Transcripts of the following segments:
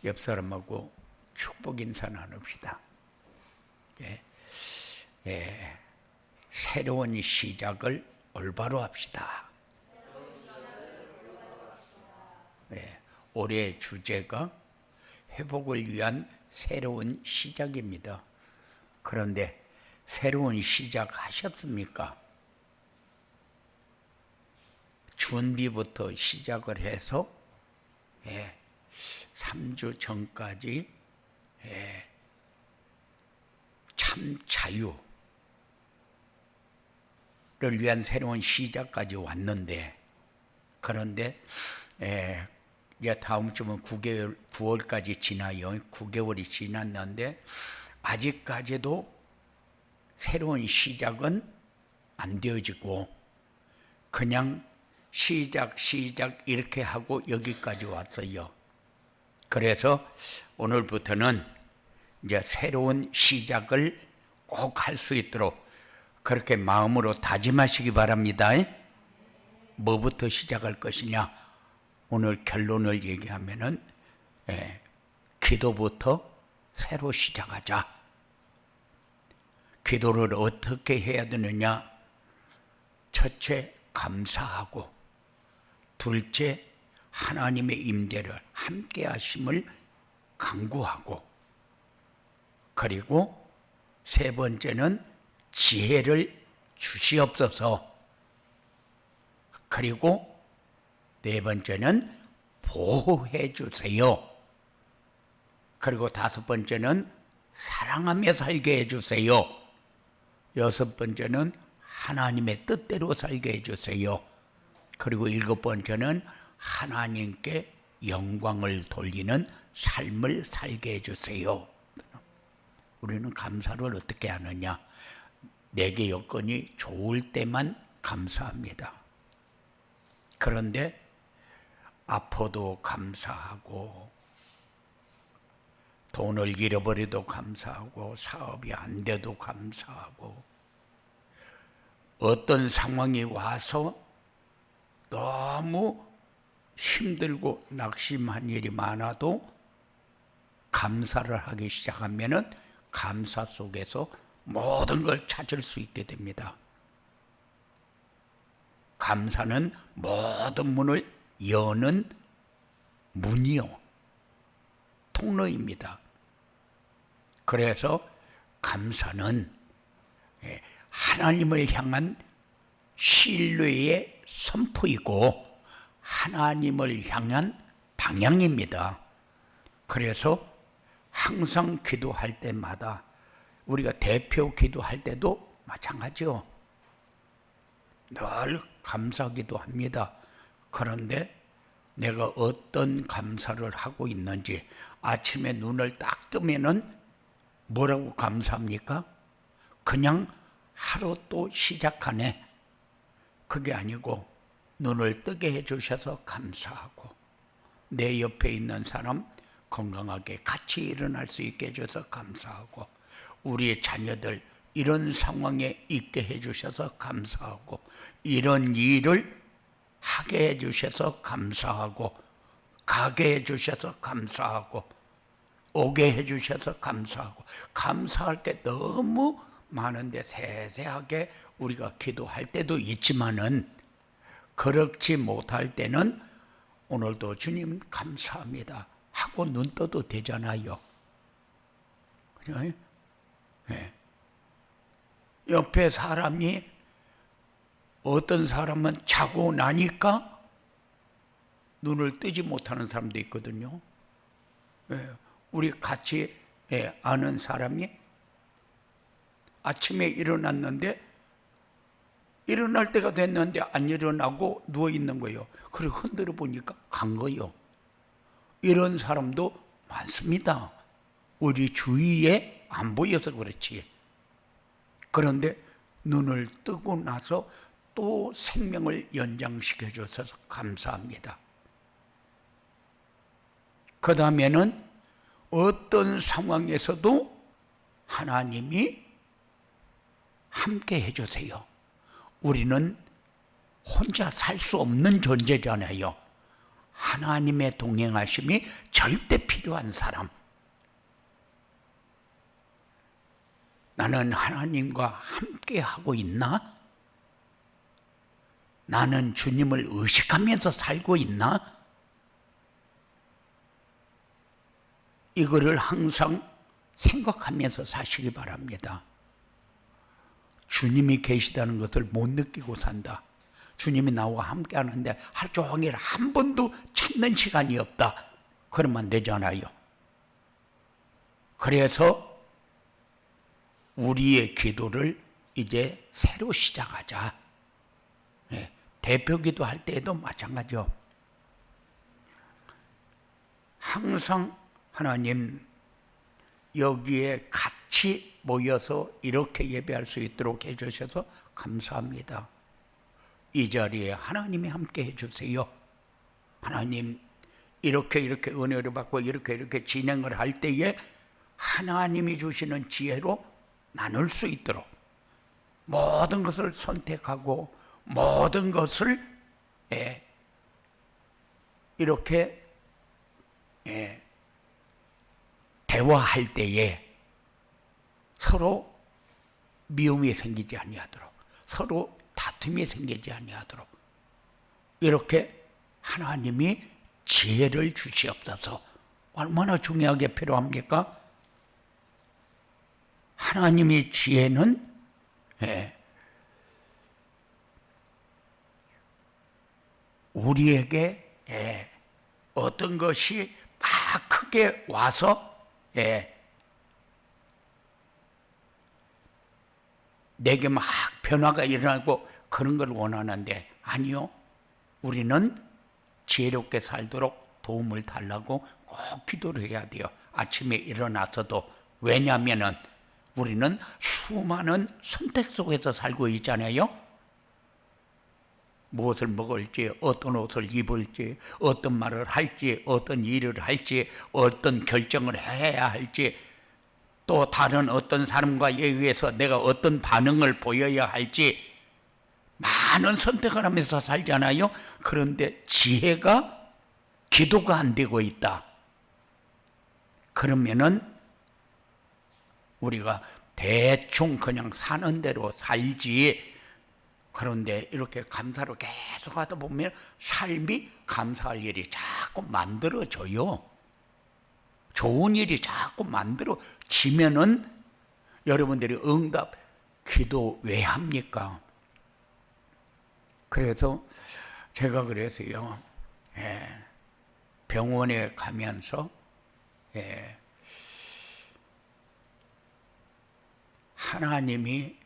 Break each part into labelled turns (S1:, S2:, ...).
S1: 옆 사람하고 축복 인사 나눕시다. 새로운 시작을 올바로 합시다. 올해 주제가 회복을 위한 새로운 시작입니다. 그런데 새로운 시작 하셨습니까? 준비부터 시작을 해서 3주 전까지 참 자유를 위한 새로운 시작까지 왔는데, 그런데 이제 다음 주면 9월까지 지나요. 9개월이 지났는데 아직까지도 새로운 시작은 안 되어지고 그냥 시작 이렇게 하고 여기까지 왔어요. 그래서 오늘부터는 이제 새로운 시작을 꼭 할 수 있도록 그렇게 마음으로 다짐하시기 바랍니다. 뭐부터 시작할 것이냐? 오늘 결론을 얘기하면은 기도부터 새로 시작하자. 기도를 어떻게 해야 되느냐? 첫째, 감사하고, 둘째, 하나님의 임재를 함께 하심을 간구하고, 그리고 세 번째는 지혜를 주시옵소서. 그리고 네 번째는 보호해 주세요. 그리고 다섯 번째는 사랑하며 살게 해주세요. 여섯 번째는 하나님의 뜻대로 살게 해주세요. 그리고 일곱 번째는 하나님께 영광을 돌리는 삶을 살게 해주세요. 우리는 감사를 어떻게 하느냐? 내게 여건이 좋을 때만 감사합니다. 그런데 아파도 감사하고, 돈을 잃어버려도 감사하고, 사업이 안 돼도 감사하고, 어떤 상황이 와서 너무 힘들고 낙심한 일이 많아도 감사를 하기 시작하면은 감사 속에서 모든 걸 찾을 수 있게 됩니다. 감사는 모든 문을 여는 문이요, 통로입니다. 그래서 감사는 하나님을 향한 신뢰의 선포이고 하나님을 향한 방향입니다. 그래서 항상 기도할 때마다, 우리가 대표 기도할 때도 마찬가지요. 늘 감사기도 합니다. 그런데 내가 어떤 감사를 하고 있는지, 아침에 눈을 딱 뜨면은 뭐라고 감사합니까? 그냥 하루 또 시작하네. 그게 아니고 눈을 뜨게 해주셔서 감사하고, 내 옆에 있는 사람 건강하게 같이 일어날 수 있게 해줘서 감사하고, 우리의 자녀들 이런 상황에 있게 해주셔서 감사하고, 이런 일을 하게 해주셔서 감사하고, 가게 해주셔서 감사하고, 오게 해주셔서 감사하고, 감사할 게 너무 많은데 세세하게 우리가 기도할 때도 있지만은, 그렇지 못할 때는 오늘도 주님 감사합니다 하고 눈 떠도 되잖아요. 그죠? 네. 옆에 사람이, 어떤 사람은 자고 나니까 눈을 뜨지 못하는 사람도 있거든요. 우리 같이 아는 사람이 아침에 일어났는데 일어날 때가 됐는데 안 일어나고 누워있는 거예요. 그리고 흔들어 보니까 간 거예요. 이런 사람도 많습니다. 우리 주위에 안 보여서 그렇지. 그런데 눈을 뜨고 나서 또 생명을 연장시켜 주셔서 감사합니다. 그 다음에는 어떤 상황에서도 하나님이 함께 해주세요. 우리는 혼자 살 수 없는 존재잖아요. 하나님의 동행하심이 절대 필요한 사람, 나는 하나님과 함께 하고 있나? 나는 주님을 의식하면서 살고 있나? 이거를 항상 생각하면서 사시기 바랍니다. 주님이 계시다는 것을 못 느끼고 산다. 주님이 나와 함께 하는데 하루 종일 한 번도 찾는 시간이 없다. 그러면 안 되잖아요. 그래서 우리의 기도를 이제 새로 시작하자. 대표 기도할 때에도 마찬가지요. 항상 하나님, 여기에 같이 모여서 이렇게 예배할 수 있도록 해주셔서 감사합니다. 이 자리에 하나님이 함께 해주세요. 하나님, 이렇게 은혜를 받고 이렇게 진행을 할 때에 하나님이 주시는 지혜로 나눌 수 있도록 모든 것을 선택하고 모든 것을 이렇게 대화할 때에 서로 미움이 생기지 아니하도록, 서로 다툼이 생기지 아니하도록 이렇게 하나님이 지혜를 주시옵소서. 얼마나 중요하게 필요합니까? 하나님의 지혜는 우리에게 어떤 것이 막 크게 와서 내게 막 변화가 일어나고 그런 걸 원하는데, 아니요, 우리는 지혜롭게 살도록 도움을 달라고 꼭 기도를 해야 돼요. 아침에 일어나서도. 왜냐하면 우리는 수많은 선택 속에서 살고 있잖아요. 무엇을 먹을지, 어떤 옷을 입을지, 어떤 말을 할지, 어떤 일을 할지, 어떤 결정을 해야 할지, 또 다른 어떤 사람과 의해서 내가 어떤 반응을 보여야 할지 많은 선택을 하면서 살잖아요. 그런데 지혜가, 기도가 안 되고 있다. 그러면은 우리가 대충 그냥 사는 대로 살지. 그런데 이렇게 감사로 계속 하다 보면 삶이 감사할 일이 자꾸 만들어져요. 좋은 일이 자꾸 만들어지면은 여러분들이 응답, 기도 왜 합니까? 그래서 제가 그래서요, 병원에 가면서 하나님이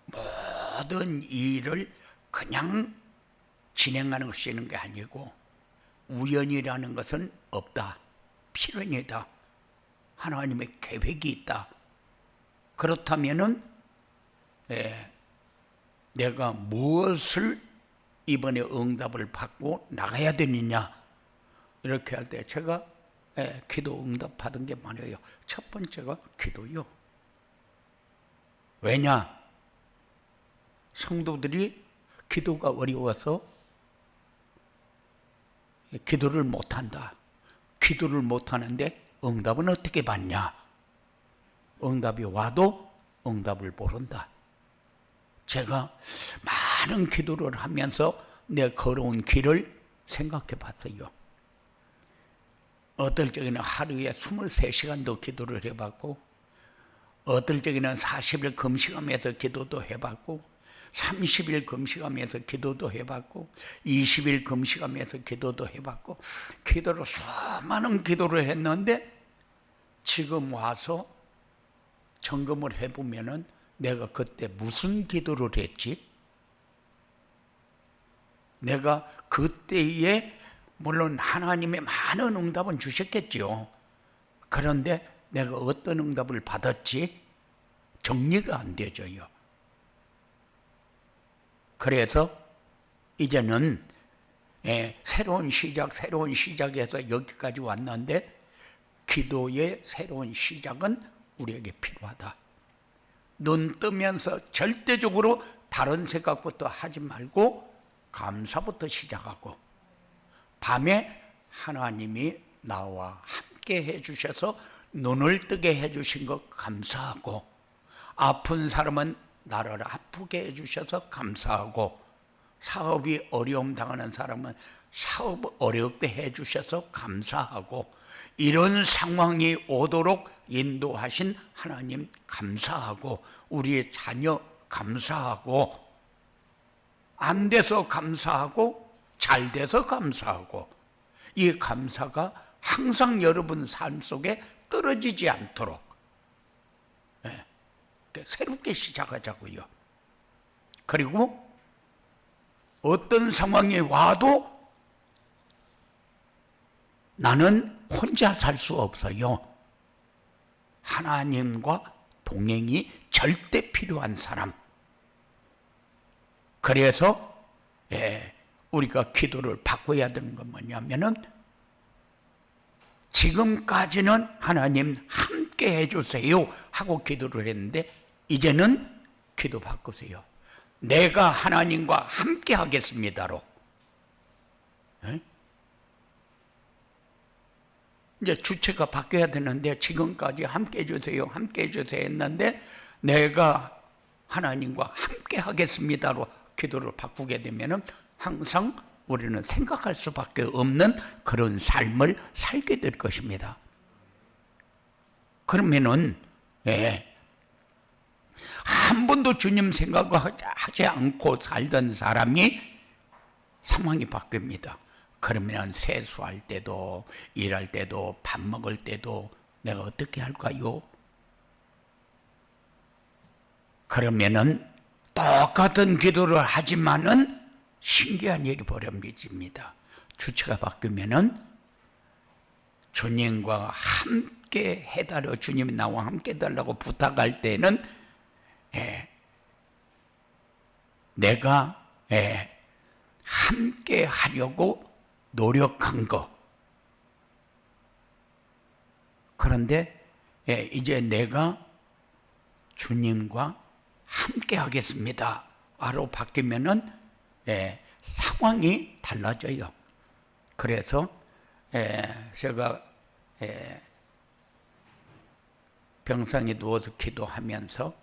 S1: 모든 일을 그냥 진행하는 것이 있는 게 아니고 우연이라는 것은 없다. 필연이다. 하나님의 계획이 있다. 그렇다면은 내가 무엇을 이번에 응답을 받고 나가야 되느냐, 이렇게 할 때 제가 기도 응답 받은 게 많아요. 첫 번째가 기도요. 왜냐? 성도들이 기도가 어려워서 기도를 못한다. 기도를 못하는데 응답은 어떻게 받냐? 응답이 와도 응답을 모른다. 제가 많은 기도를 하면서 내 걸어온 길을 생각해 봤어요. 어떨 적에는 하루에 23시간도 기도를 해봤고, 어떨 적에는 40일 금식하면서 기도도 해봤고, 30일 금식하면서 기도도 해봤고, 20일 금식하면서 기도도 해봤고, 기도를 수많은 기도를 했는데 지금 와서 점검을 해보면은 내가 그때 무슨 기도를 했지? 내가 그때에 물론 하나님의 많은 응답은 주셨겠죠. 그런데 내가 어떤 응답을 받았지? 정리가 안 되져요. 그래서 이제는 새로운 시작에서 여기까지 왔는데, 기도의 새로운 시작은 우리에게 필요하다. 눈 뜨면서 절대적으로 다른 생각부터 하지 말고 감사부터 시작하고, 밤에 하나님이 나와 함께 해주셔서 눈을 뜨게 해주신 것 감사하고, 아픈 사람은 나를 아프게 해주셔서 감사하고, 사업이 어려움 당하는 사람은 사업 어렵게 해주셔서 감사하고, 이런 상황이 오도록 인도하신 하나님 감사하고, 우리의 자녀 감사하고, 안 돼서 감사하고 잘 돼서 감사하고, 이 감사가 항상 여러분 삶 속에 떨어지지 않도록 새롭게 시작하자고요. 그리고 어떤 상황이 와도 나는 혼자 살 수 없어요. 하나님과 동행이 절대 필요한 사람. 그래서 우리가 기도를 바꿔야 되는 건 뭐냐면은, 지금까지는 하나님 함께 해주세요 하고 기도를 했는데, 이제는 기도 바꾸세요. 내가 하나님과 함께 하겠습니다로. 이제 주체가 바뀌어야 되는데, 지금까지 함께 해주세요, 함께 해주세요 했는데, 내가 하나님과 함께 하겠습니다로 기도를 바꾸게 되면은 항상 우리는 생각할 수밖에 없는 그런 삶을 살게 될 것입니다. 그러면은 한 번도 주님 생각하지 않고 살던 사람이 상황이 바뀝니다. 그러면 세수할 때도, 일할 때도, 밥 먹을 때도 내가 어떻게 할까요? 그러면은 똑같은 기도를 하지만은 신기한 일이 벌어집니다. 주체가 바뀌면은 주님과 함께 해달라고, 주님이 나와 함께 해달라고 부탁할 때는 내가 함께 하려고 노력한 거. 그런데 이제 내가 주님과 함께 하겠습니다 아로 바뀌면은 상황이 달라져요. 그래서 제가 병상에 누워서 기도하면서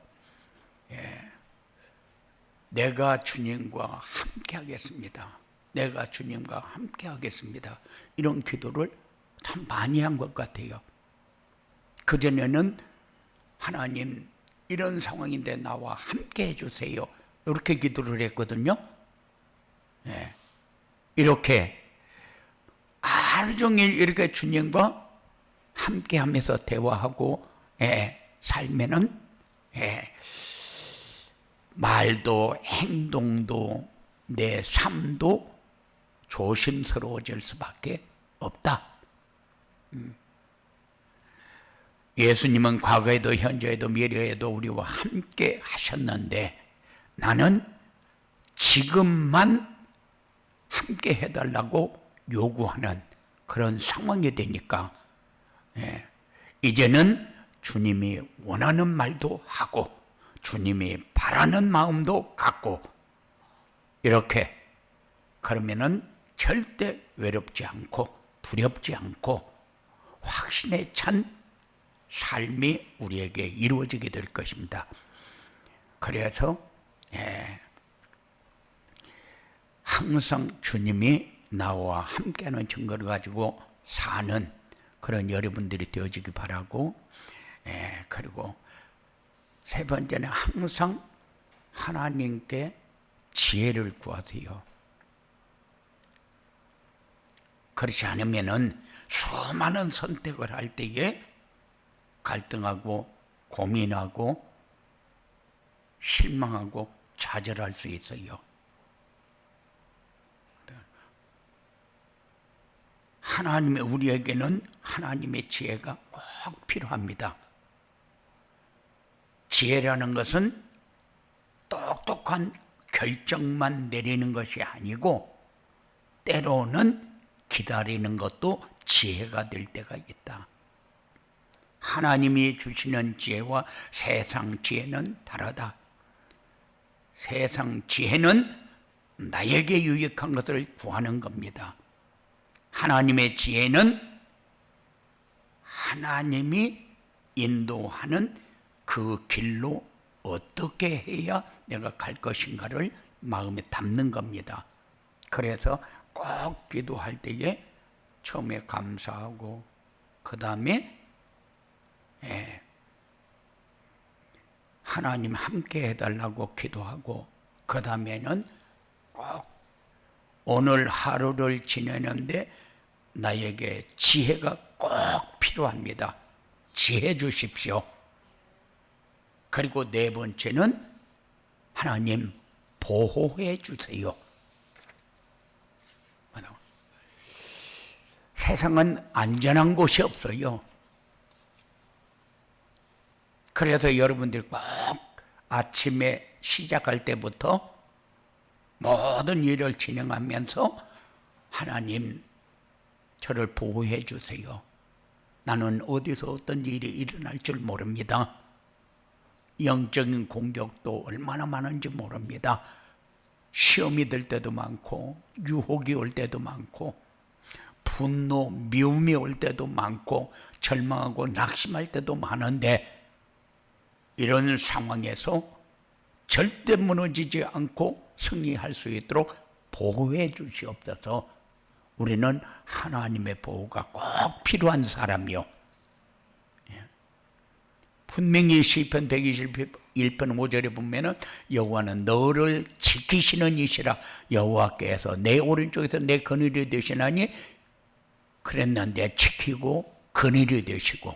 S1: 내가 주님과 함께 하겠습니다, 내가 주님과 함께 하겠습니다, 이런 기도를 참 많이 한 것 같아요. 그전에는 하나님 이런 상황인데 나와 함께 해주세요 이렇게 기도를 했거든요. 이렇게 하루 종일 이렇게 주님과 함께 하면서 대화하고 살면은 말도 행동도 내 삶도 조심스러워질 수밖에 없다. 예수님은 과거에도 현재에도 미래에도 우리와 함께 하셨는데, 나는 지금만 함께 해달라고 요구하는 그런 상황이 되니까 이제는 주님이 원하는 말도 하고 주님이 바라는 마음도 갖고, 이렇게 그러면은 절대 외롭지 않고 두렵지 않고 확신에 찬 삶이 우리에게 이루어지게 될 것입니다. 그래서 항상 주님이 나와 함께하는 증거를 가지고 사는 그런 여러분들이 되어지기 바라고, 그리고 세 번째는 항상 하나님께 지혜를 구하세요. 그렇지 않으면은 수많은 선택을 할 때에 갈등하고 고민하고 실망하고 좌절할 수 있어요. 우리에게는 하나님의 지혜가 꼭 필요합니다. 지혜라는 것은 똑똑한 결정만 내리는 것이 아니고, 때로는 기다리는 것도 지혜가 될 때가 있다. 하나님이 주시는 지혜와 세상 지혜는 다르다. 세상 지혜는 나에게 유익한 것을 구하는 겁니다. 하나님의 지혜는 하나님이 인도하는 그 길로 어떻게 해야 내가 갈 것인가를 마음에 담는 겁니다. 그래서 꼭 기도할 때에 처음에 감사하고 그 다음에 하나님 함께 해달라고 기도하고 그 다음에는 꼭 오늘 하루를 지내는데 나에게 지혜가 꼭 필요합니다. 지혜 주십시오. 그리고 네 번째는 하나님 보호해 주세요. 세상은 안전한 곳이 없어요. 그래서 여러분들 꼭 아침에 시작할 때부터 모든 일을 진행하면서 하나님 저를 보호해 주세요. 나는 어디서 어떤 일이 일어날 줄 모릅니다. 영적인 공격도 얼마나 많은지 모릅니다. 시험이 들 때도 많고 유혹이 올 때도 많고 분노, 미움이 올 때도 많고 절망하고 낙심할 때도 많은데 이런 상황에서 절대 무너지지 않고 승리할 수 있도록 보호해 주시옵소서. 우리는 하나님의 보호가 꼭 필요한 사람이요. 분명히 시편 121편 5절에 보면은 여호와는 너를 지키시는 이시라. 여호와께서 내 오른쪽에서 내 그늘이 되시나니 그랬는데 지키고 그늘이 되시고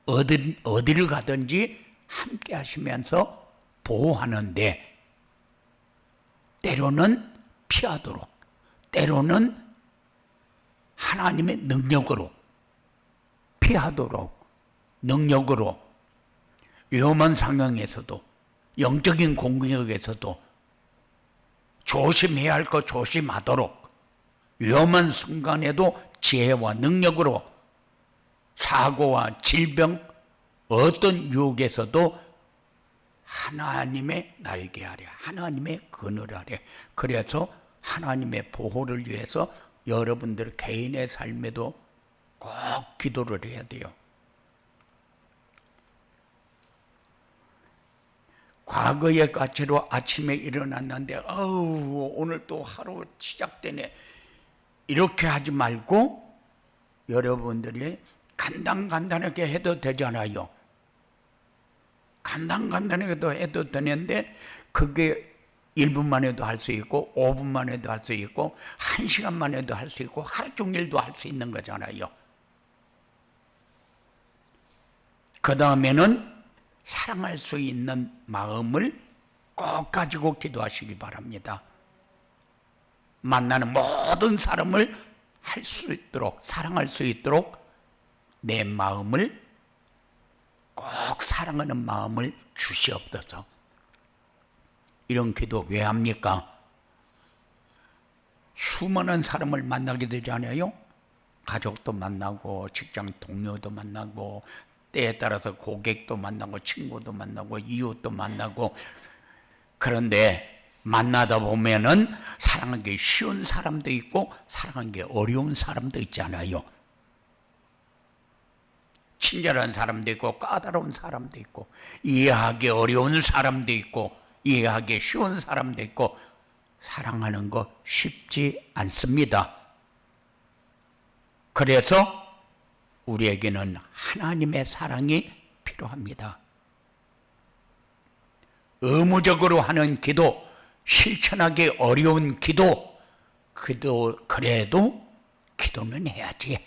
S1: 어디를 가든지 함께 하시면서 보호하는데 때로는 피하도록 때로는 하나님의 능력으로 피하도록 능력으로 위험한 상황에서도 영적인 공격에서도 조심해야 할 것 조심하도록 위험한 순간에도 지혜와 능력으로 사고와 질병 어떤 유혹에서도 하나님의 날개 아래 하나님의 그늘 아래 그래서 하나님의 보호를 위해서 여러분들 개인의 삶에도 꼭 기도를 해야 돼요. 과거의 가치로 아침에 일어났는데 오늘 또 하루 시작되네 이렇게 하지 말고 여러분들이 간단하게 해도 되잖아요. 간단하게 해도 되는데 그게 1분만 해도 할 수 있고 5분만 해도 할 수 있고 1시간만 해도 할 수 있고 하루 종일도 할 수 있는 거잖아요. 그 다음에는 사랑할 수 있는 마음을 꼭 가지고 기도하시기 바랍니다. 만나는 모든 사람을 할 수 있도록 사랑할 수 있도록 내 마음을 꼭 사랑하는 마음을 주시옵소서. 이런 기도 왜 합니까? 수많은 사람을 만나게 되잖아요. 가족도 만나고 직장 동료도 만나고 때에 따라서 고객도 만나고 친구도 만나고 이웃도 만나고 그런데 만나다 보면은 사랑하기 쉬운 사람도 있고 사랑하기 어려운 사람도 있잖아요. 친절한 사람도 있고 까다로운 사람도 있고 이해하기 어려운 사람도 있고 이해하기 쉬운 사람도 있고 사랑하는 거 쉽지 않습니다. 그래서 우리에게는 하나님의 사랑이 필요합니다. 의무적으로 하는 기도, 실천하기 어려운 기도, 그래도 기도는 해야지.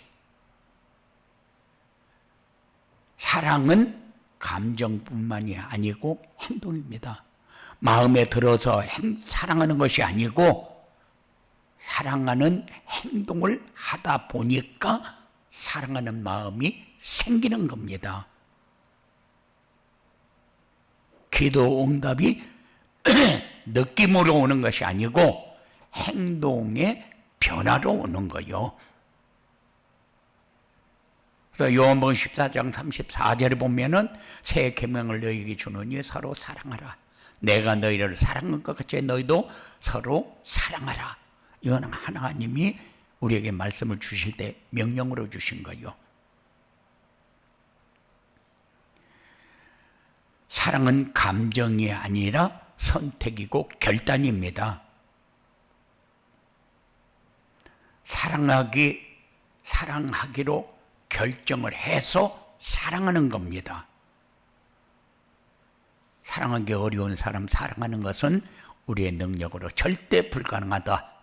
S1: 사랑은 감정뿐만이 아니고 행동입니다. 마음에 들어서 사랑하는 것이 아니고 사랑하는 행동을 하다 보니까 사랑하는 마음이 생기는 겁니다. 기도 응답이 느낌으로 오는 것이 아니고 행동의 변화로 오는 거요. 그래서 요한복음 14장 34절에 보면은 새 계명을 너희에게 주노니 서로 사랑하라. 내가 너희를 사랑한 것 같이 너희도 서로 사랑하라. 이건 하나님이 우리에게 말씀을 주실 때 명령으로 주신 거요. 사랑은 감정이 아니라 선택이고 결단입니다. 사랑하기로 결정을 해서 사랑하는 겁니다. 사랑하기 어려운 사람 사랑하는 것은 우리의 능력으로 절대 불가능하다.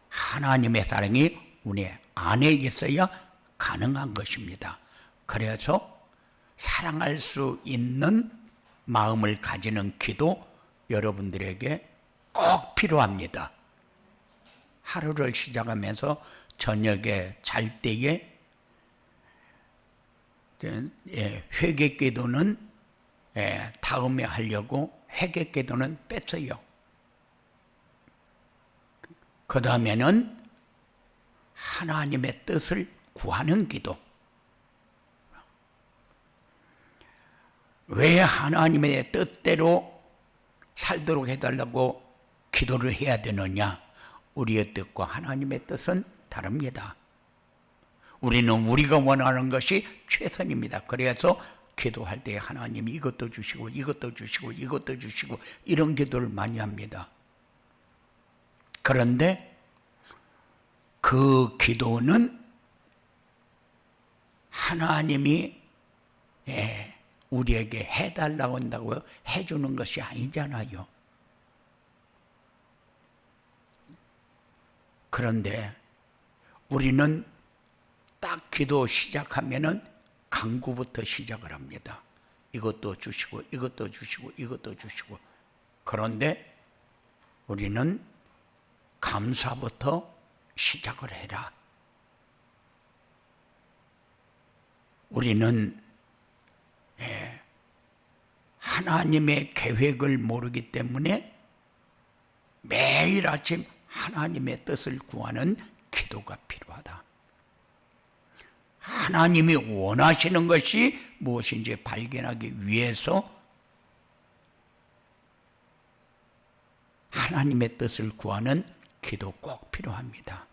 S1: 하나님의 사랑이 우리 안에 있어야 가능한 것입니다. 그래서 사랑할 수 있는 마음을 가지는 기도 여러분들에게 꼭 필요합니다. 하루를 시작하면서 저녁에 잘 때에 회개 기도는 다음에 하려고 회개 기도는 뺐어요. 그 다음에는 하나님의 뜻을 구하는 기도. 왜 하나님의 뜻대로 살도록 해달라고 기도를 해야 되느냐? 우리의 뜻과 하나님의 뜻은 다릅니다. 우리는 우리가 원하는 것이 최선입니다. 그래서 기도할 때 하나님이 이것도 주시고 이것도 주시고 이것도 주시고 이런 기도를 많이 합니다. 그런데 그 기도는 하나님이 우리에게 해달라고 한다고 해주는 것이 아니잖아요. 그런데 우리는 딱 기도 시작하면은 간구부터 시작을 합니다. 이것도 주시고 이것도 주시고 이것도 주시고. 그런데 우리는 감사부터 시작을 해라. 우리는 하나님의 계획을 모르기 때문에 매일 아침 하나님의 뜻을 구하는 기도가 필요하다. 하나님이 원하시는 것이 무엇인지 발견하기 위해서 하나님의 뜻을 구하는 기도 꼭 필요합니다.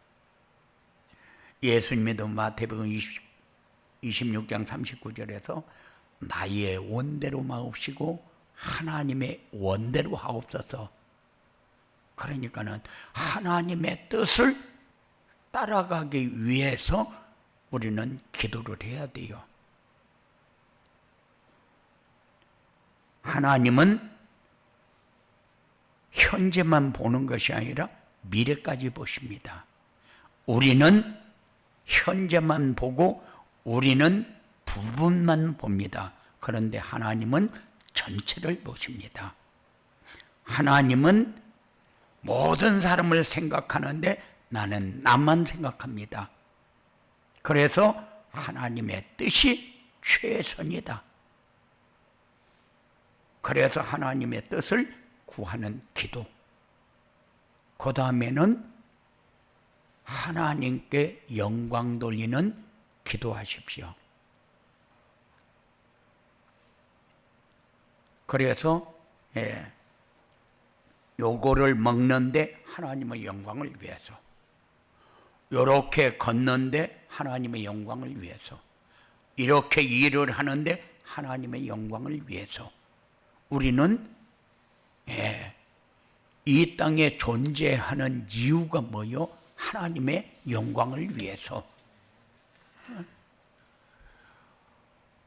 S1: 예수님도 마태복음 26장 39절에서 나의 원대로 마옵시고 하나님의 원대로 하옵소서. 그러니까는 하나님의 뜻을 따라가기 위해서 우리는 기도를 해야 돼요. 하나님은 현재만 보는 것이 아니라 미래까지 보십니다. 우리는 현재만 보고 우리는 부분만 봅니다. 그런데 하나님은 전체를 보십니다. 하나님은 모든 사람을 생각하는데 나는 나만 생각합니다. 그래서 하나님의 뜻이 최선이다. 그래서 하나님의 뜻을 구하는 기도. 그 다음에는 하나님께 영광 돌리는 기도하십시오. 그래서 요거를 먹는데 하나님의 영광을 위해서, 요렇게 걷는데 하나님의 영광을 위해서, 이렇게 일을 하는데 하나님의 영광을 위해서 우리는 이 땅에 존재하는 이유가 뭐요? 하나님의 영광을 위해서.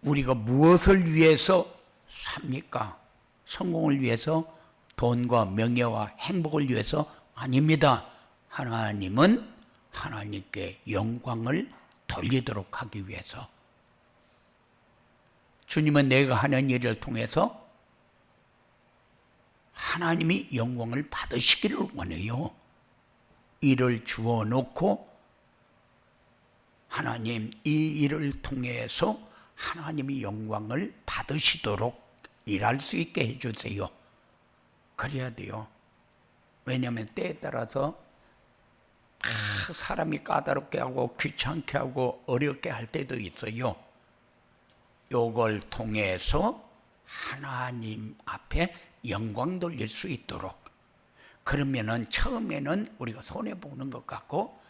S1: 우리가 무엇을 위해서 삽니까? 성공을 위해서, 돈과 명예와 행복을 위해서? 아닙니다. 하나님은 하나님께 영광을 돌리도록 하기 위해서. 주님은 내가 하는 일을 통해서 하나님이 영광을 받으시기를 원해요. 일을 주어 놓고 하나님 이 일을 통해서 하나님이 영광을 받으시도록 일할 수 있게 해주세요. 그래야 돼요. 왜냐하면 때에 따라서 사람이 까다롭게 하고 귀찮게 하고 어렵게 할 때도 있어요. 요걸 통해서 하나님 앞에 영광 돌릴 수 있도록. 그러면은 처음에는 우리가 손해보는 것 같고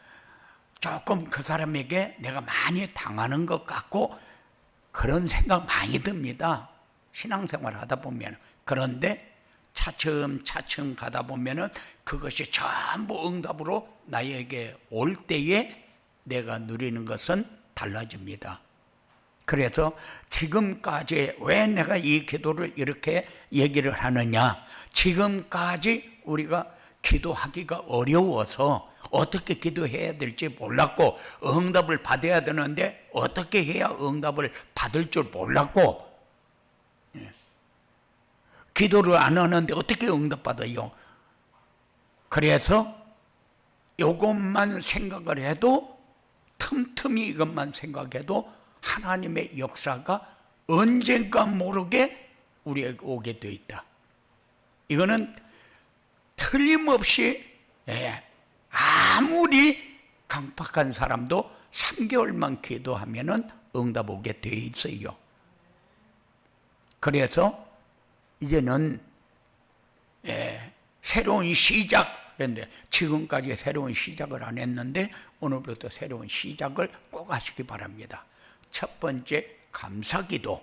S1: 조금 그 사람에게 내가 많이 당하는 것 같고 그런 생각 많이 듭니다. 신앙생활 하다 보면. 그런데 차츰차츰 가다 보면은 그것이 전부 응답으로 나에게 올 때에 내가 누리는 것은 달라집니다. 그래서 지금까지 왜 내가 이 기도를 이렇게 얘기를 하느냐, 지금까지 우리가 기도하기가 어려워서 어떻게 기도해야 될지 몰랐고 응답을 받아야 되는데 어떻게 해야 응답을 받을 줄 몰랐고, 기도를 안 하는데 어떻게 응답받아요? 그래서 이것만 생각을 해도, 틈틈이 이것만 생각해도 하나님의 역사가 언젠가 모르게 우리에게 오게 되어 있다. 이거는 틀림없이 아무리 강팍한 사람도 3개월만 기도하면은 응답 오게 되어 있어요. 그래서 이제는 새로운 시작, 그런데 지금까지 새로운 시작을 안 했는데 오늘부터 새로운 시작을 꼭 하시기 바랍니다. 첫 번째, 감사기도.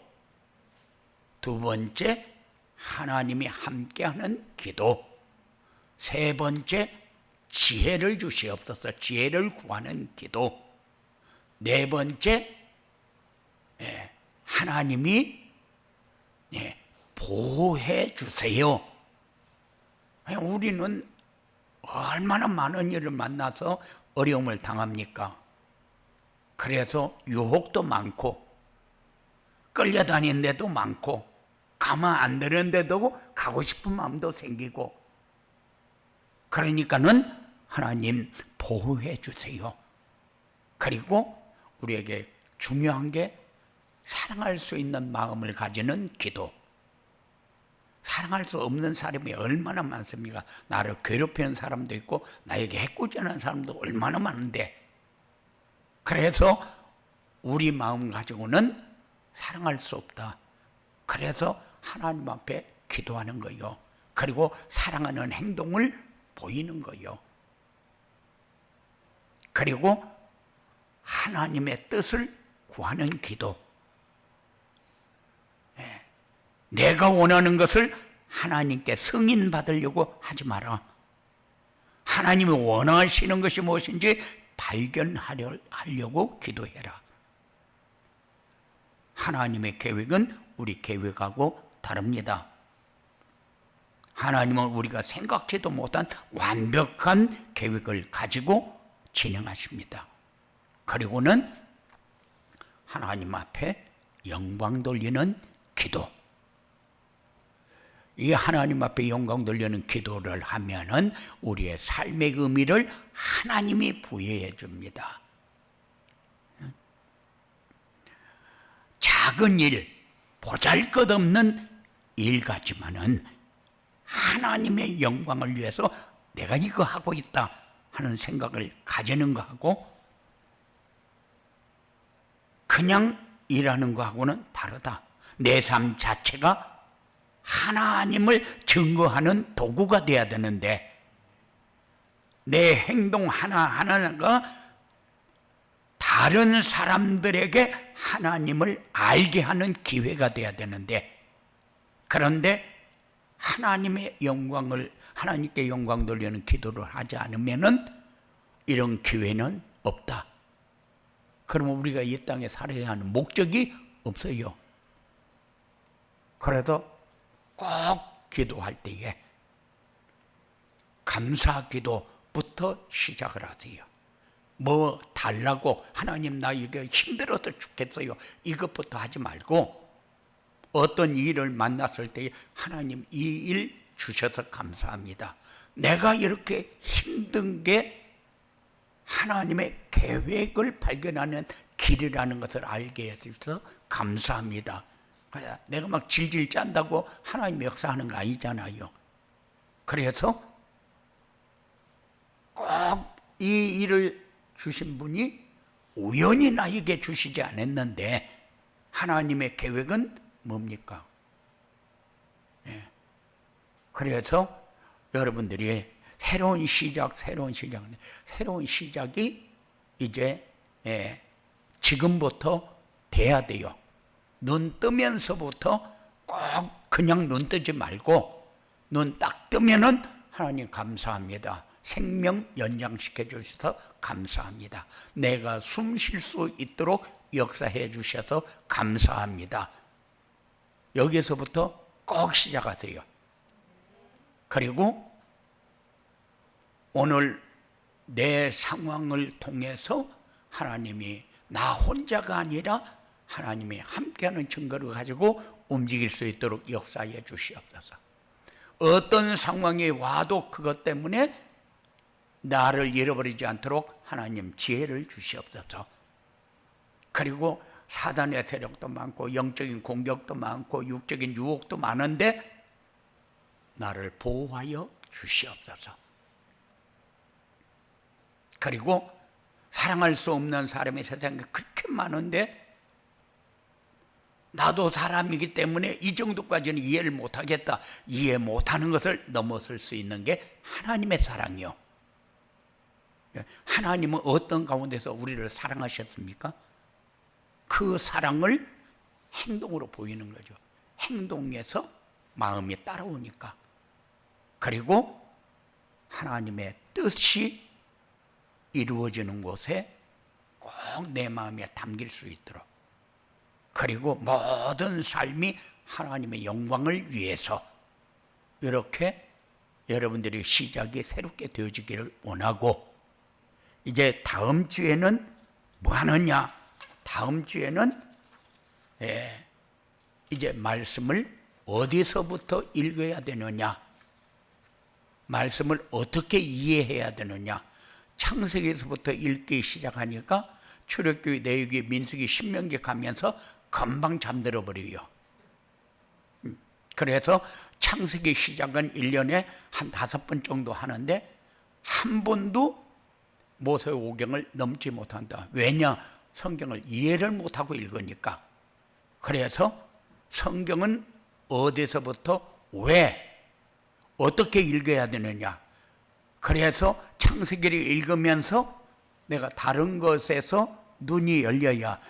S1: 두 번째, 하나님이 함께하는 기도. 세 번째, 지혜를 주시옵소서, 지혜를 구하는 기도. 네 번째, 하나님이 보호해 주세요. 우리는 얼마나 많은 일을 만나서 어려움을 당합니까? 그래서 유혹도 많고 끌려다니는 데도 많고 가만 안 되는 데도 가고 싶은 마음도 생기고, 그러니까는 하나님 보호해 주세요. 그리고 우리에게 중요한 게 사랑할 수 있는 마음을 가지는 기도. 사랑할 수 없는 사람이 얼마나 많습니까? 나를 괴롭히는 사람도 있고 나에게 해코지하는 사람도 얼마나 많은데, 그래서 우리 마음 가지고는 사랑할 수 없다. 그래서 하나님 앞에 기도하는 거요. 그리고 사랑하는 행동을 보이는 거요. 그리고 하나님의 뜻을 구하는 기도. 내가 원하는 것을 하나님께 승인받으려고 하지 마라. 하나님이 원하시는 것이 무엇인지 발견하려고 기도해라. 하나님의 계획은 우리 계획하고 다릅니다. 하나님은 우리가 생각지도 못한 완벽한 계획을 가지고 진행하십니다. 그리고는 하나님 앞에 영광 돌리는 기도. 이 하나님 앞에 영광 돌리는 기도를 하면은 우리의 삶의 의미를 하나님이 부여해 줍니다. 작은 일, 보잘것없는 일 같지만은 하나님의 영광을 위해서 내가 이거 하고 있다 하는 생각을 가지는 거하고 그냥 일하는 거하고는 다르다. 내 삶 자체가 하나님을 증거하는 도구가 돼야 되는데, 내 행동 하나하나가 다른 사람들에게 하나님을 알게 하는 기회가 돼야 되는데, 그런데 하나님의 영광을, 하나님께 영광 돌리는 기도를 하지 않으면은 이런 기회는 없다. 그러면 우리가 이 땅에 살아야 하는 목적이 없어요. 그래도 꼭 기도할 때에 감사 기도부터 시작을 하세요. 뭐 달라고, 하나님 나 이게 힘들어서 죽겠어요, 이것부터 하지 말고, 어떤 일을 만났을 때 하나님 이 일 주셔서 감사합니다. 내가 이렇게 힘든 게 하나님의 계획을 발견하는 길이라는 것을 알게 해주셔서 감사합니다. 내가 막 질질 짠다고 하나님 역사하는 거 아니잖아요. 그래서 꼭 이 일을 주신 분이 우연히 나에게 주시지 않았는데 하나님의 계획은 뭡니까? 그래서 여러분들이 새로운 시작이 이제 지금부터 돼야 돼요. 눈 뜨면서부터 꼭 그냥 눈 뜨지 말고 눈 딱 뜨면은 하나님 감사합니다. 생명 연장시켜 주셔서 감사합니다. 내가 숨 쉴 수 있도록 역사해 주셔서 감사합니다. 여기서부터 꼭 시작하세요. 그리고 오늘 내 상황을 통해서 하나님이 나 혼자가 아니라 하나님이 함께하는 증거를 가지고 움직일 수 있도록 역사해 주시옵소서. 어떤 상황이 와도 그것 때문에 나를 잃어버리지 않도록 하나님 지혜를 주시옵소서. 그리고 사단의 세력도 많고 영적인 공격도 많고 육적인 유혹도 많은데 나를 보호하여 주시옵소서. 그리고 사랑할 수 없는 사람이 세상에 그렇게 많은데 나도 사람이기 때문에 이 정도까지는 이해를 못하겠다. 이해 못하는 것을 넘어설 수 있는 게 하나님의 사랑이요. 하나님은 어떤 가운데서 우리를 사랑하셨습니까? 그 사랑을 행동으로 보이는 거죠. 행동에서 마음이 따라오니까. 그리고 하나님의 뜻이 이루어지는 곳에 꼭 내 마음에 담길 수 있도록, 그리고 모든 삶이 하나님의 영광을 위해서 이렇게 여러분들의 시작이 새롭게 되어지기를 원하고, 이제 다음 주에는 뭐 하느냐? 다음 주에는 이제 말씀을 어디서부터 읽어야 되느냐, 말씀을 어떻게 이해해야 되느냐. 창세기에서부터 읽기 시작하니까 출애굽기, 레위기, 민수기, 신명기 가면서 금방 잠들어 버려요. 그래서 창세기 시작은 1년에 한 5번 정도 하는데 한 번도 모세오경을 넘지 못한다. 왜냐? 성경을 이해를 못하고 읽으니까. 그래서 성경은 어디서부터 왜 어떻게 읽어야 되느냐. 그래서 창세기를 읽으면서 내가 다른 것에서 눈이 열려야,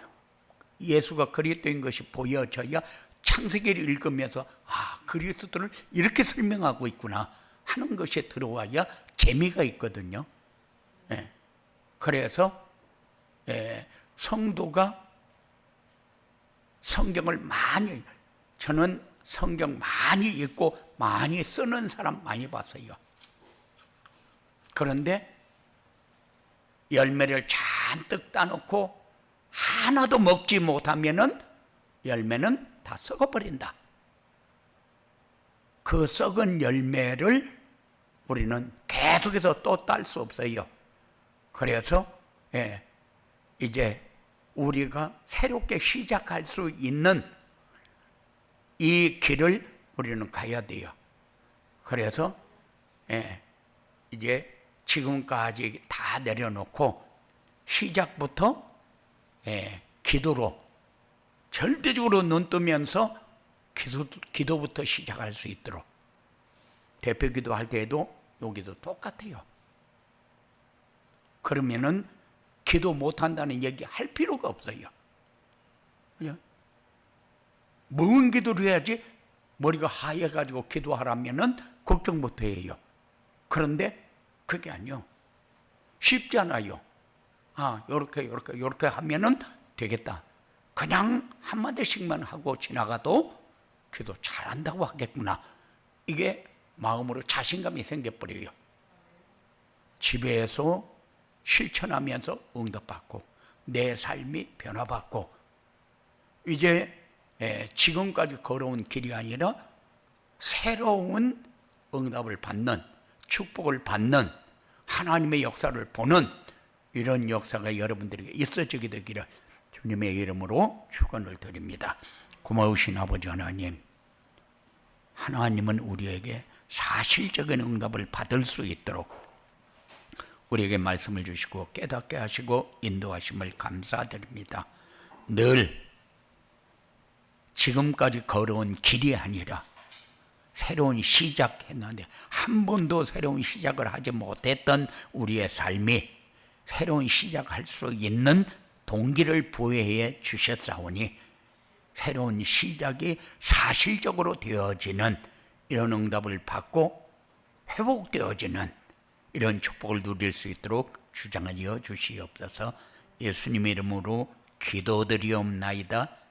S1: 예수가 그리스도인 것이 보여져야 창세기를 읽으면서 그리스도를 이렇게 설명하고 있구나 하는 것이 들어와야 재미가 있거든요. 그래서 성도가 성경을 많이, 저는 성경 많이 읽고 많이 쓰는 사람 많이 봤어요. 그런데 열매를 잔뜩 따놓고 하나도 먹지 못하면은 열매는 다 썩어버린다. 그 썩은 열매를 우리는 계속해서 또 딸 수 없어요. 그래서 이제 우리가 새롭게 시작할 수 있는 이 길을 우리는 가야 돼요. 그래서 이제 지금까지 다 내려놓고 시작부터 기도로, 절대적으로 눈 뜨면서 기도부터 시작할 수 있도록. 대표 기도할 때에도 여기도 똑같아요. 그러면은 기도 못한다는 얘기 할 필요가 없어요. 그냥 무슨 기도를 해야지? 머리가 하얘가지고 기도하라면은 걱정부터 해요. 그런데 그게 아니요. 쉽지 않아요. 요렇게 하면은 되겠다. 그냥 한마디씩만 하고 지나가도 기도 잘한다고 하겠구나. 이게 마음으로 자신감이 생겨버려요. 집에서 실천하면서 응답받고 내 삶이 변화받고, 이제 지금까지 걸어온 길이 아니라 새로운 응답을 받는, 축복을 받는 하나님의 역사를 보는 이런 역사가 여러분들에게 있어지게 되기를 주님의 이름으로 축원을 드립니다. 고마우신 아버지 하나님, 하나님은 우리에게 사실적인 응답을 받을 수 있도록 우리에게 말씀을 주시고 깨닫게 하시고 인도하심을 감사드립니다. 늘 지금까지 걸어온 길이 아니라 새로운 시작했는데 한 번도 새로운 시작을 하지 못했던 우리의 삶이 새로운 시작할 수 있는 동기를 부여해 주셨사오니 새로운 시작이 사실적으로 되어지는 이런 응답을 받고 회복되어지는 이런 축복을 누릴 수 있도록 주장하여 주시옵소서. 예수님의 이름으로 기도드리옵나이다.